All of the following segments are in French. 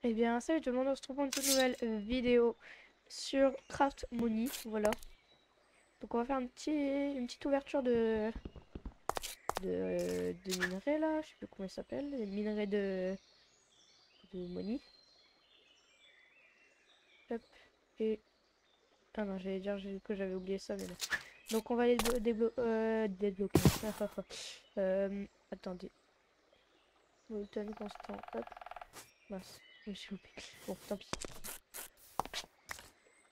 Eh bien, salut tout le monde, on se retrouve pour une toute nouvelle vidéo sur Craft Money, voilà. Donc on va faire une petite ouverture de minerais là, je sais plus comment il s'appelle, les minerais de Money. Hop, et... Ah non, j'allais dire que j'avais oublié ça, mais non. Donc on va les débloquer. Attendez. Molten constant, hop, mince, je me suis loupé. Bon, tant pis.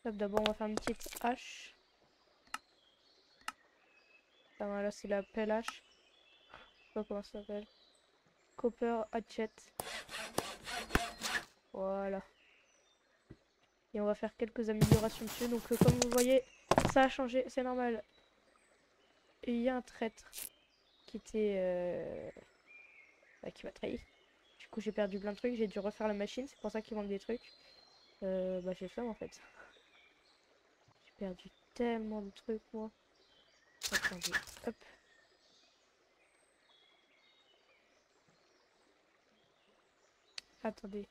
Hop, d'abord on va faire une petite hache. Ah, voilà, c'est la pelle hache. Je sais pas comment ça s'appelle. Copper hatchet. Voilà. Et on va faire quelques améliorations dessus. Donc comme vous voyez, ça a changé, c'est normal. Il y a un traître qui était... qui m'a trahi. Du coup j'ai perdu plein de trucs, j'ai dû refaire la machine, c'est pour ça qu'il manque des trucs. J'ai fait en fait. J'ai perdu tellement de trucs moi. Attendez, hop. Attendez.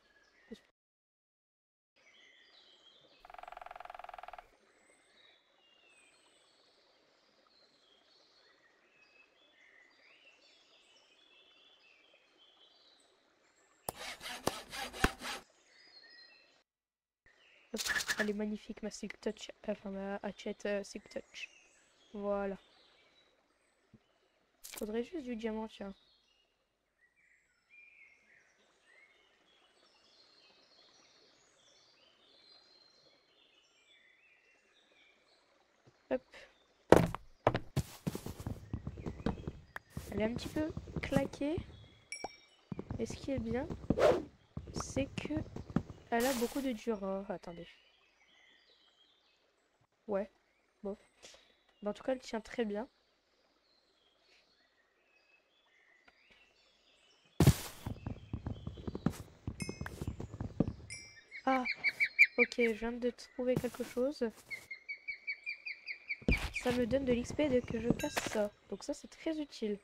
Hop. Elle est magnifique ma Silk Touch. Enfin ma hatchet Silk Touch. Voilà. Faudrait juste du diamant tiens. Hop. Elle est un petit peu claquée. Et ce qui est bien, c'est que elle a beaucoup de dur. Attendez. Ouais, bon. Mais en tout cas, elle tient très bien. Ah, ok, je viens de trouver quelque chose. Ça me donne de l'XP dès que je casse ça. Donc ça, c'est très utile.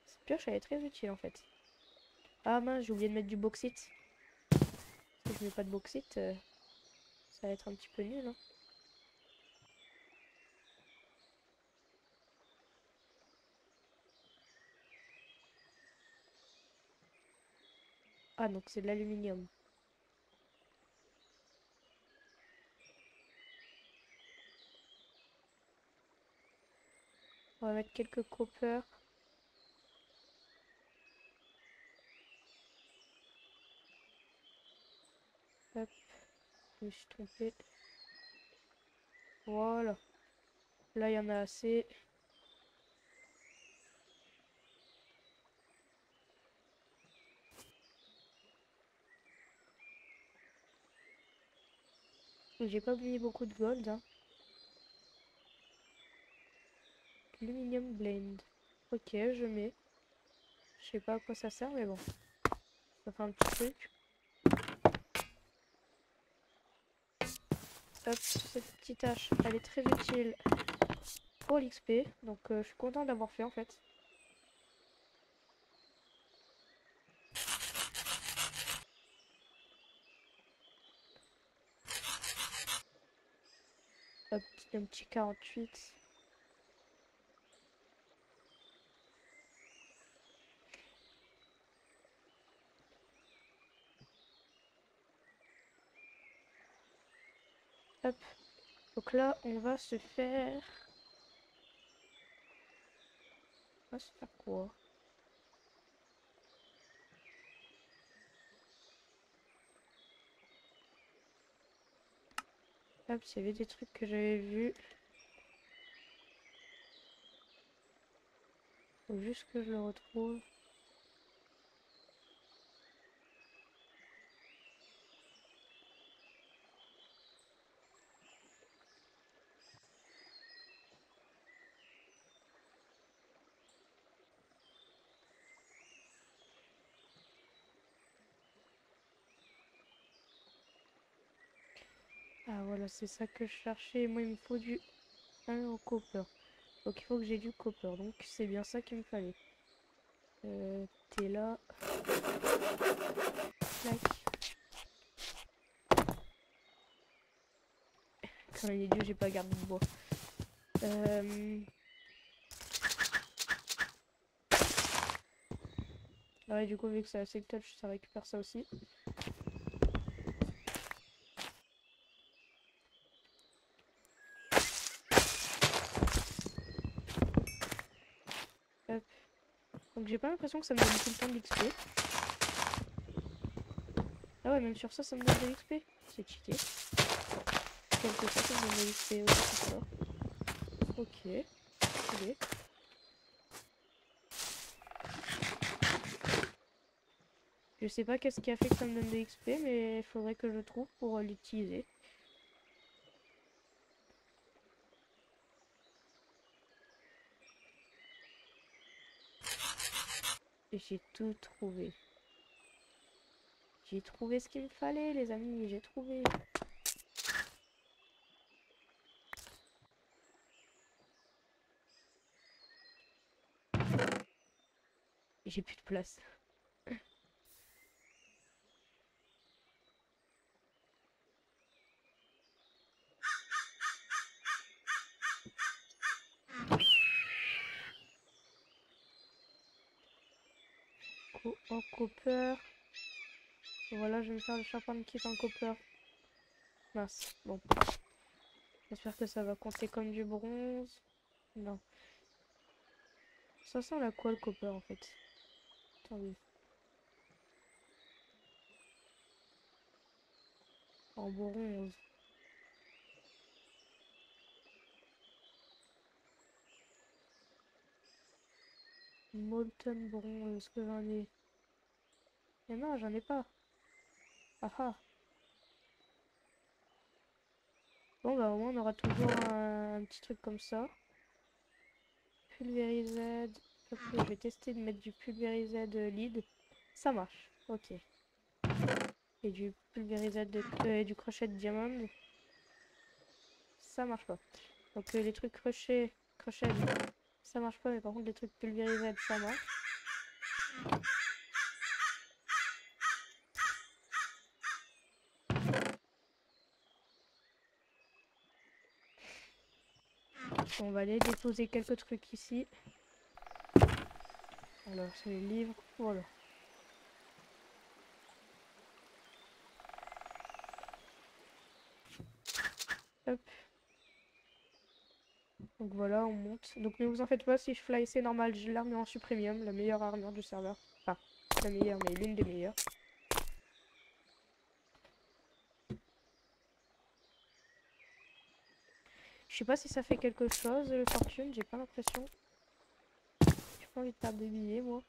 Cette pioche, elle est très utile en fait. Ah mince, j'ai oublié de mettre du bauxite. Si je mets pas de bauxite, ça va être un petit peu nul. Hein. Ah, donc c'est de l'aluminium. On va mettre quelques copper. Hop, je me suis trompée. Voilà. Là, il y en a assez. J'ai pas oublié beaucoup de gold. Hein. Aluminium blend. Ok, je mets. Je sais pas à quoi ça sert, mais bon. Ça fait un petit truc. Hop, cette petite hache, elle est très utile pour l'XP. Donc je suis content d'avoir fait en fait. Hop, un petit 48. Hop. Donc là, on va se faire... On va se faire quoi? Hop, s'il y avait des trucs que j'avais vus. Faut juste que je le retrouve. Ah voilà, c'est ça que je cherchais. Moi, il me faut du 1 au copper. Donc il faut que j'ai du copper. Donc c'est bien ça qu'il me fallait. T'es là. Clac. un idiot, j'ai pas gardé de bois. Ouais, du coup, vu que c'est assez touch, ça récupère ça aussi. Hop. Donc j'ai pas l'impression que ça me donne tout le temps de l'XP. Ah ouais, même sur ça, ça me donne de l'XP. C'est cheaté. Quelque chose, ça me donne de l'XP aussi sur ça. Ok. Stylé. Je sais pas qu'est-ce qui a fait que ça me donne de l'XP, mais il faudrait que je trouve pour l'utiliser. Et j'ai tout trouvé. J'ai trouvé ce qu'il me fallait, les amis, j'ai trouvé. J'ai plus de place. En copper. Voilà, je vais me faire le charpent kit en copper. Mince, bon. J'espère que ça va compter comme du bronze. Non. Ça sent la quoi le copper en fait? Attendez. En bronze. Molten bronze, est-ce que j'en ai? Mais non, j'en ai pas. Ah ah. Bon bah au moins on aura toujours un petit truc comme ça. Pulvérised. Ok, je vais tester de mettre du pulvérised lead. Ça marche. Ok. Et du pulvérised et du crochet de diamant. Ça marche pas. Donc les trucs crochet, ça marche pas, mais par contre les trucs pulvérised, ça marche. On va aller déposer quelques trucs ici. Alors, c'est les livres. Voilà. Hop. Donc voilà, on monte. Donc ne vous en faites pas, si je fly, c'est normal. J'ai l'armure en supremium, la meilleure armure du serveur. Enfin, la meilleure, mais l'une des meilleures. Je sais pas si ça fait quelque chose, le fortune, j'ai pas l'impression. J'ai pas envie de perdre des billets, moi.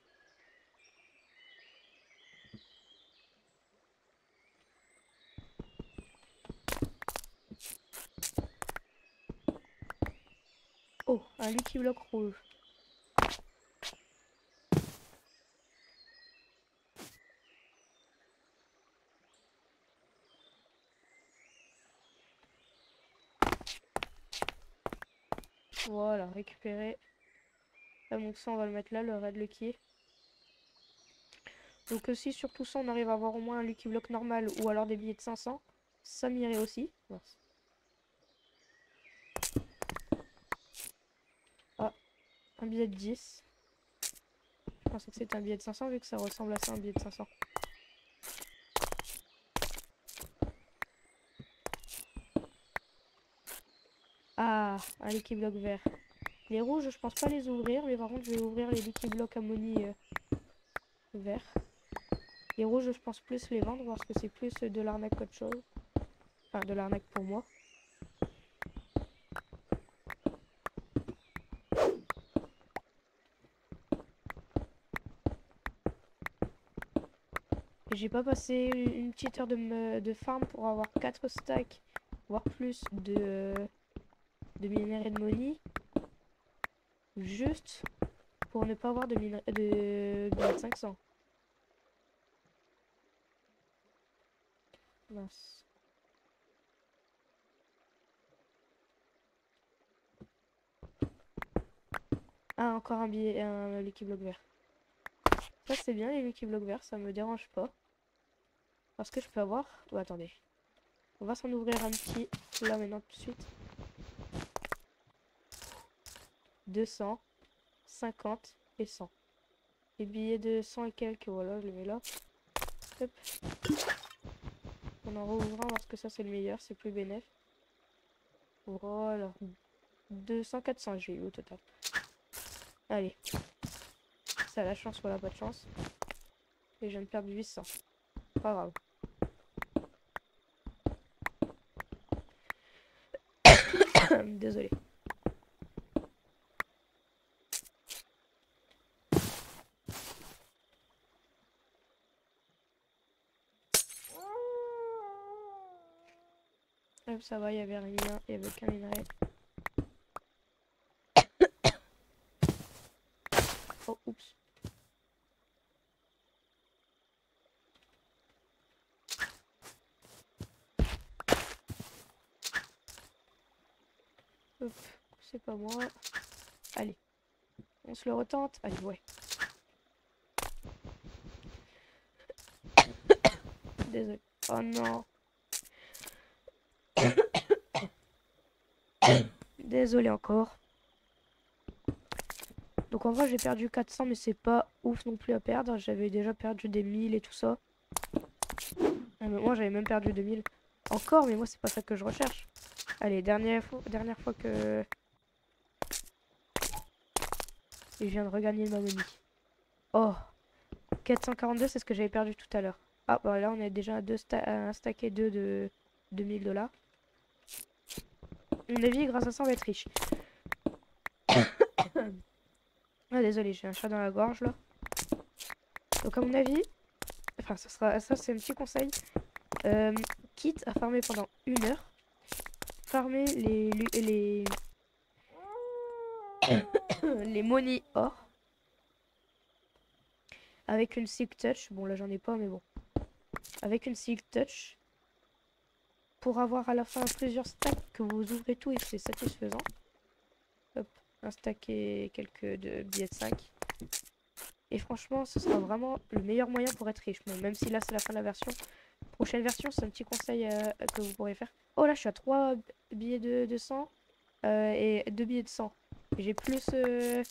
Oh, un Lucky Block rouge. Voilà, récupéré. Ah, donc ça, on va le mettre là, le Red Lucky. Donc si sur tout ça, on arrive à avoir au moins un Lucky Block normal ou alors des billets de 500, ça m'irait aussi. Merci. Ah, un billet de 10. Je pensais que c'était un billet de 500 vu que ça ressemble à ça, un billet de 500. Ah, un Lucky Block vert. Les rouges, je pense pas les ouvrir, mais par contre, je vais ouvrir les Lucky Block Ammonie verts. Les rouges, je pense plus les vendre parce que c'est plus de l'arnaque qu'autre chose. Enfin, de l'arnaque pour moi. J'ai pas passé une petite heure de farm pour avoir 4 stacks, voire plus de minerais de money. Juste pour ne pas avoir de billets de 500. Mince. Ah, encore un billet, un Lucky Block vert. Ça, c'est bien les Lucky Block verts, ça me dérange pas. Parce que je peux avoir... Oh, attendez. On va s'en ouvrir un petit là maintenant tout de suite. 200, 50 et 100. Les billets de 100 et quelques, voilà, je les mets là. Hop. On en rouvre un parce que ça c'est le meilleur, c'est plus bénéf. Voilà. 200, 400 j'ai eu au total. Allez. Ça a la chance, voilà, pas de chance. Et je viens de perdre 800. Pas grave. Désolé. Hop, ça va, il y avait rien, il y avait aucun minerai. Oh, oups. Hop, c'est pas moi. Allez. On se le retente. Allez, ouais. Désolé. Oh non. Désolé encore. Donc en vrai j'ai perdu 400 mais c'est pas ouf non plus à perdre. J'avais déjà perdu des 1000 et tout ça. Mais moi j'avais même perdu 2000. Encore mais moi c'est pas ça que je recherche. Allez, dernière fois que... Et je viens de regagner ma monnaie. Oh, 442 c'est ce que j'avais perdu tout à l'heure. Ah bah là on est déjà à un stack et 2 de 2000 $. Mon avis grâce à ça on va être riche. Ah désolé, j'ai un chat dans la gorge là. Donc à mon avis, enfin ça c'est un petit conseil. Quitte à farmer pendant 1 heure, farmer les monies or avec une silk touch. Bon là j'en ai pas mais bon. Avec une silk touch pour avoir à la fin plusieurs stacks que vous ouvrez tout et c'est satisfaisant. Hop, un stack et quelques billets de 5. Et franchement ce sera vraiment le meilleur moyen pour être riche. Bon, même si là c'est la fin de la version. Prochaine version c'est un petit conseil que vous pourrez faire. Oh là je suis à 3 billets de 100 et 2 billets de 100. J'ai plus de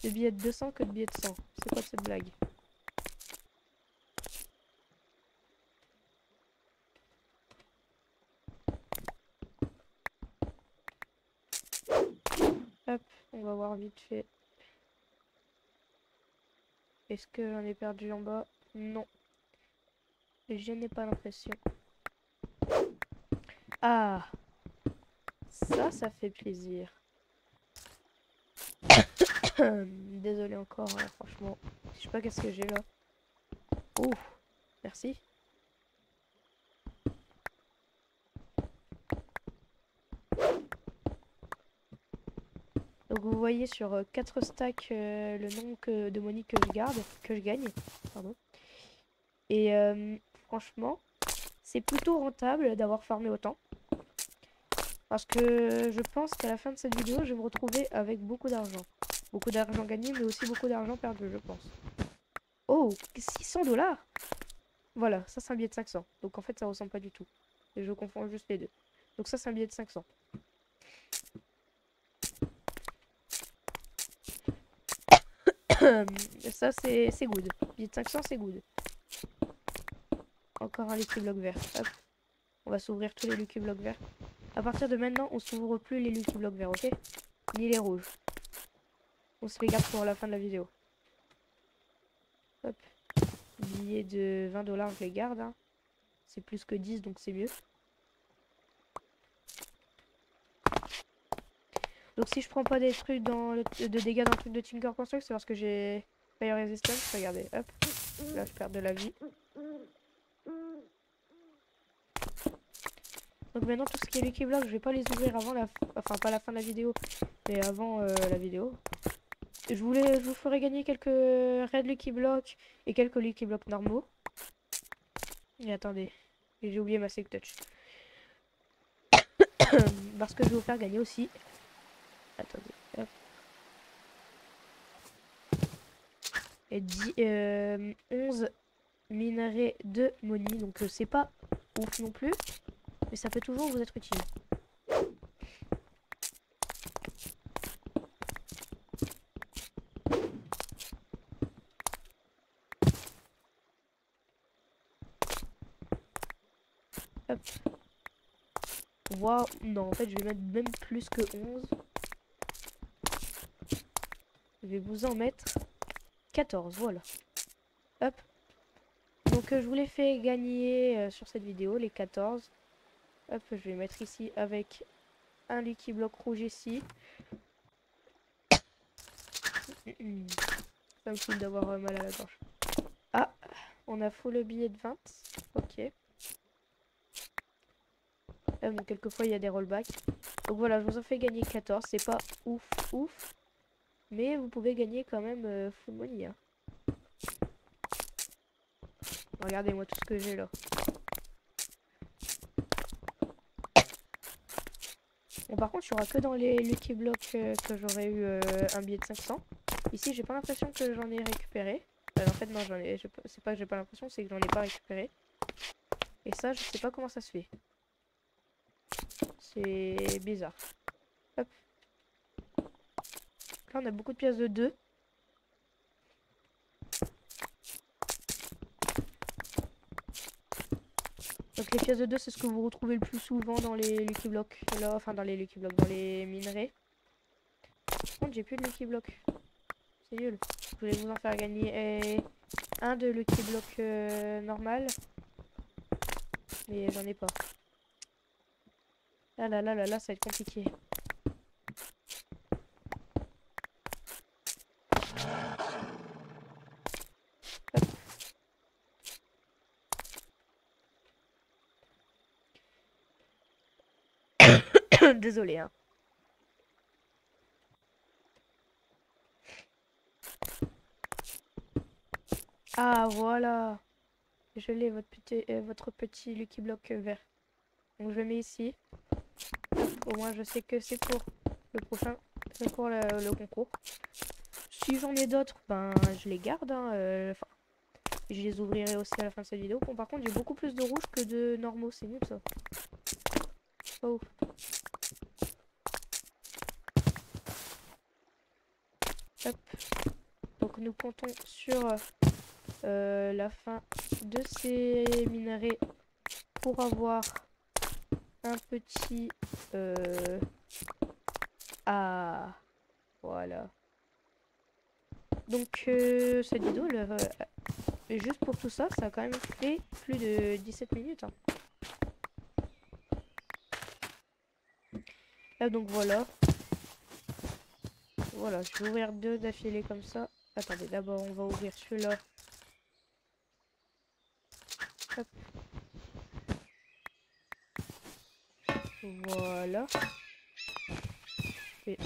billets de 200 que de billets de 100. C'est quoi cette blague? Hop, on va voir vite fait. Est-ce que j'en ai perdu en bas? Non. Je n'ai pas l'impression. Ah, ça fait plaisir. Désolé encore, hein, franchement. Je sais pas qu'est-ce que j'ai là. Ouh, merci. Donc vous voyez sur 4 stacks le nombre de money que je gagne. Pardon. Et franchement, c'est plutôt rentable d'avoir farmé autant. Parce que je pense qu'à la fin de cette vidéo, je vais me retrouver avec beaucoup d'argent. Beaucoup d'argent gagné, mais aussi beaucoup d'argent perdu, je pense. Oh, 600 $. Voilà, ça c'est un billet de 500. Donc en fait, ça ressemble pas du tout. Et je confonds juste les deux. Donc ça c'est un billet de 500. Ça c'est good. Billet de 500 c'est good. Encore un Lucky Block vert. Hop. On va s'ouvrir tous les Lucky Block verts. À partir de maintenant, on s'ouvre plus les Lucky Block verts, ok? Ni les rouges. On se les garde pour la fin de la vidéo. Hop. Billets de 20 $, je les garde. Hein. C'est plus que 10, donc c'est mieux. Donc si je prends pas des trucs de dégâts dans le truc de Tinker Construct, c'est parce que j'ai Fire Resistance. Regardez, hop. Là, je perds de la vie. Donc maintenant, tout ce qui est Lucky Block, je vais pas les ouvrir avant la... Enfin, pas la fin de la vidéo, mais avant la vidéo. Je vous ferai gagner quelques Red Lucky Block et quelques Lucky Block normaux. Et attendez, j'ai oublié ma Silk Touch. Parce que je vais vous faire gagner aussi. Attendez, hop. Et 11 minerais de money, donc c'est pas ouf non plus. Mais ça peut toujours vous être utile. Hop. Waouh, non, en fait, je vais mettre même plus que 11. Je vais vous en mettre 14, voilà. Hop. Donc, je vous l'ai fait gagner sur cette vidéo, les 14. Hop, je vais mettre ici avec un Lucky Block rouge ici. Ça me fout d'avoir mal à la gorge. Ah, on a full le billet de 20. Ok. Donc, quelquefois, il y a des rollbacks. Donc voilà, je vous en fais gagner 14. C'est pas ouf, ouf. Mais vous pouvez gagner quand même full money. Hein. Regardez-moi tout ce que j'ai là. Bon, par contre, il n'y aura que dans les Lucky Blocks que j'aurais eu un billet de 500. Ici, j'ai pas l'impression que j'en ai récupéré. En fait, non, c'est pas que j'ai pas l'impression, c'est que j'en ai pas récupéré. Et ça, je sais pas comment ça se fait. C'est bizarre. Hop. Là, on a beaucoup de pièces de 2. Donc les pièces de 2, c'est ce que vous retrouvez le plus souvent dans les Lucky Blocks. Là, enfin dans les Lucky Blocks, dans les minerais. Par contre, j'ai plus de Lucky Blocks. C'est nul. Je voulais vous en faire gagner un de Lucky Block normal. Mais j'en ai pas. Ah là là là là, ça va être compliqué. Désolé, hein. Ah, voilà. Je l'ai, votre petit Lucky Block vert. Donc, je le mets ici. Au moins, je sais que c'est pour le prochain. C'est pour le concours. Si j'en ai d'autres, ben, je les garde. Hein, enfin, je les ouvrirai aussi à la fin de cette vidéo. Bon, par contre, j'ai beaucoup plus de rouges que de normaux. C'est nul, ça. Pas ouf. Hop. Donc, nous comptons sur la fin de ces minerais pour avoir un petit ah voilà. Donc cette vidéo juste pour tout ça, ça a quand même fait plus de 17 minutes. Hein. Là donc voilà. Voilà, je vais ouvrir deux d'affilée comme ça. Attendez, d'abord on va ouvrir celui-là. Hop. Voilà. Et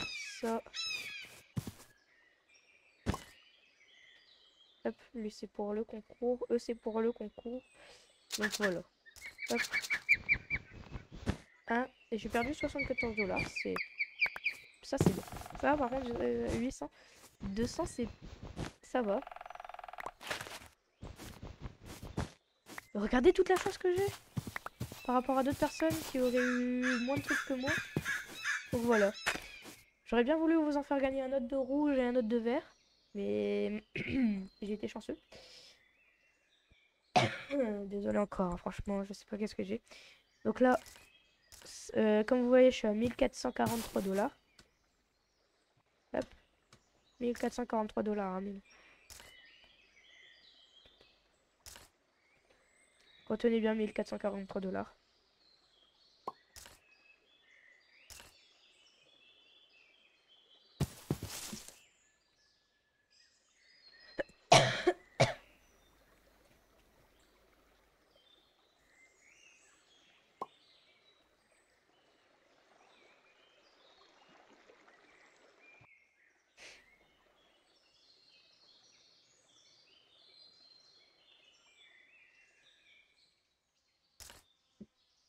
ça. Hop, lui c'est pour le concours. Eux c'est pour le concours. Donc voilà. Hop. 1. Et j'ai perdu 74 $. C'est. Ça c'est bon. Ça par contre 800. 200 c'est. Ça va. Regardez toute la chance que j'ai. Par rapport à d'autres personnes qui auraient eu moins de trucs que moi. Donc voilà. J'aurais bien voulu vous en faire gagner un autre de rouge et un autre de vert. Mais j'ai été chanceux. Désolé encore, hein, franchement, je sais pas qu'est-ce que j'ai. Donc là, comme vous voyez, je suis à 1443 $. Hop. 1443 $. Hein, retenez bien 1443 $.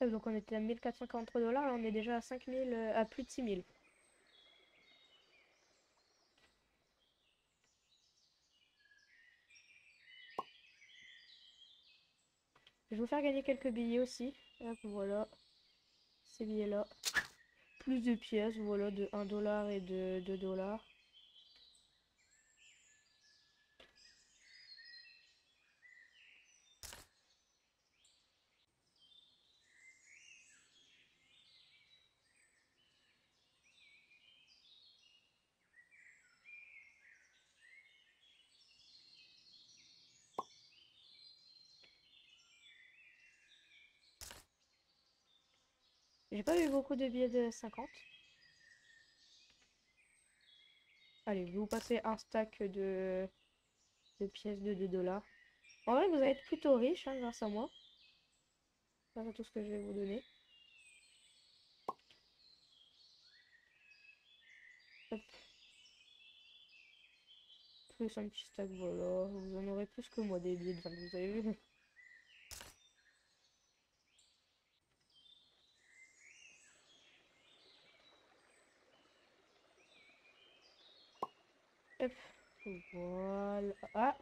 Donc on était à 1443 $, là on est déjà à 5000, à plus de 6000. Je vais vous faire gagner quelques billets aussi. Hop, voilà. ces billets-là. Plus de pièces, voilà, de 1 dollar et de 2 dollars. J'ai pas eu beaucoup de billets de 50. Allez, je vais vous passer un stack de pièces de 2 dollars. En vrai, vous allez être plutôt riche hein, grâce à moi. Grâce à tout ce que je vais vous donner. Hop. Plus un petit stack, voilà. Vous en aurez plus que moi des billets de 20, vous avez vu. Hop. Voilà. Ah,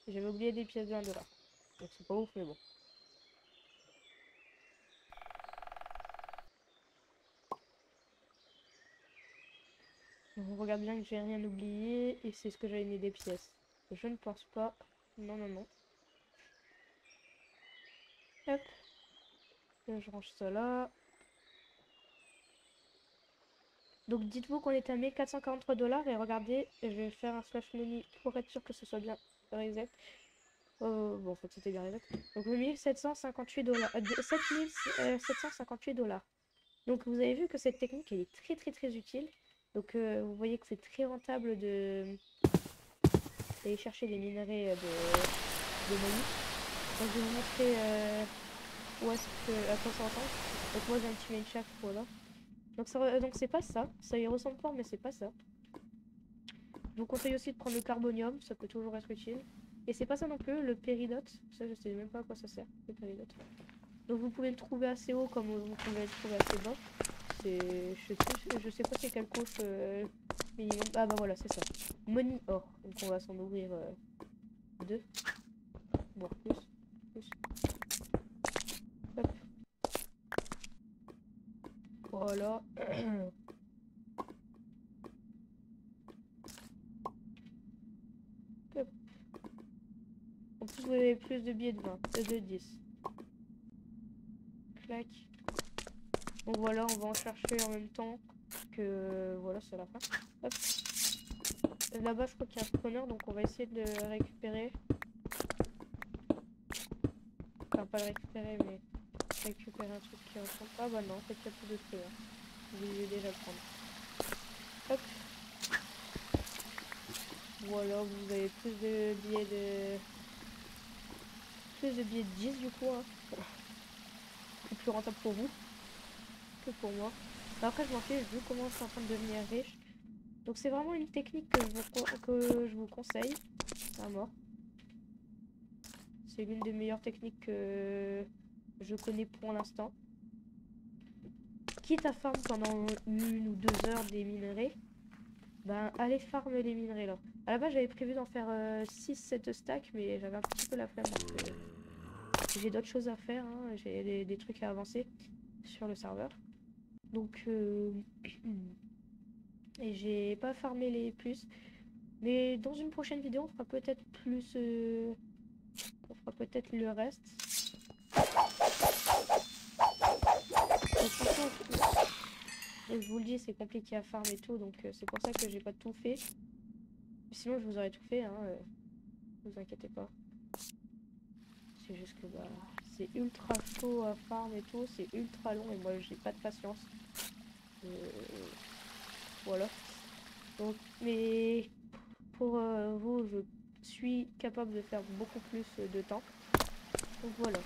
j'avais oublié des pièces de 1 dollar. Donc c'est pas ouf, mais bon. On regarde bien que j'ai rien oublié. Et c'est ce que j'avais mis des pièces. Je ne pense pas. Non, non, non. Hop. Là, je range ça là. Donc dites-vous qu'on est à 1443 dollars et regardez, je vais faire un slash money pour être sûr que ce soit bien reset. Bon, en fait, c'était bien reset. Donc 1758 dollars. 7758 dollars. Donc vous avez vu que cette technique, elle est très très très utile. Donc vous voyez que c'est très rentable d'aller chercher des minerais de money. Donc je vais vous montrer où est-ce que, à quoi ça ressemble. Donc moi j'ai un petit main shaft, voilà. Donc c'est pas ça. Ça y ressemble fort, mais c'est pas ça. Je vous conseille aussi de prendre le carbonium, ça peut toujours être utile. Et c'est pas ça non plus, le péridote. Ça, je sais même pas à quoi ça sert, le péridote. Donc vous pouvez le trouver assez haut comme vous pouvez le trouver assez bas. Je sais pas c'est quelle couche minimum. Ah bah voilà, c'est ça. Money or. Donc on va s'en ouvrir deux. Voire plus. Hop. Voilà. Hop. En plus, vous avez plus de billets de 20, de 10. Clac. Donc voilà, on va en chercher en même temps que... Voilà, c'est la fin. Hop. Là-bas, je crois qu'il y a un spawner, donc on va essayer de le récupérer. Enfin, pas le récupérer, mais récupérer un truc qui ressemble. Ah bah non, c'est peut-être de feu. Je vais déjà le prendre. Hop. Voilà, vous avez plus de billets de... Plus de billets de 10 du coup. Hein. C'est plus rentable pour vous que pour moi. Mais après, je m'en fiche, vu comment je suis en train de devenir riche. Donc c'est vraiment une technique que je vous conseille. À mort. C'est l'une des meilleures techniques que je connais pour l'instant. Quitte à farm pendant 1 ou 2 heures des minerais, ben allez farm les minerais là. À la base j'avais prévu d'en faire 6-7 stacks, mais j'avais un petit peu la flemme. J'ai d'autres choses à faire, hein. J'ai des trucs à avancer sur le serveur. Donc et j'ai pas farmé les plus. Mais dans une prochaine vidéo on fera peut-être plus... on fera peut-être le reste. Franchement, je vous le dis, c'est compliqué à farm et tout, donc c'est pour ça que j'ai pas tout fait. Sinon, je vous aurais tout fait, hein, vous inquiétez pas. C'est juste que bah, c'est ultra chaud à farm et tout, c'est ultra long et moi j'ai pas de patience. Voilà. Donc, mais pour vous, je suis capable de faire beaucoup plus de temps. Donc voilà.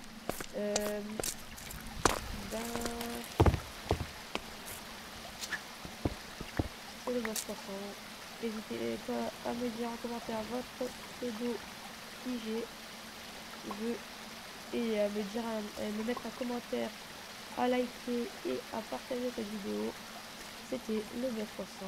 Ben, c'est le boss 300. N'hésitez pas à me dire en commentaire votre pseudo IG jeu et à me dire à me mettre un commentaire, à liker et à partager cette vidéo. C'était le BF300.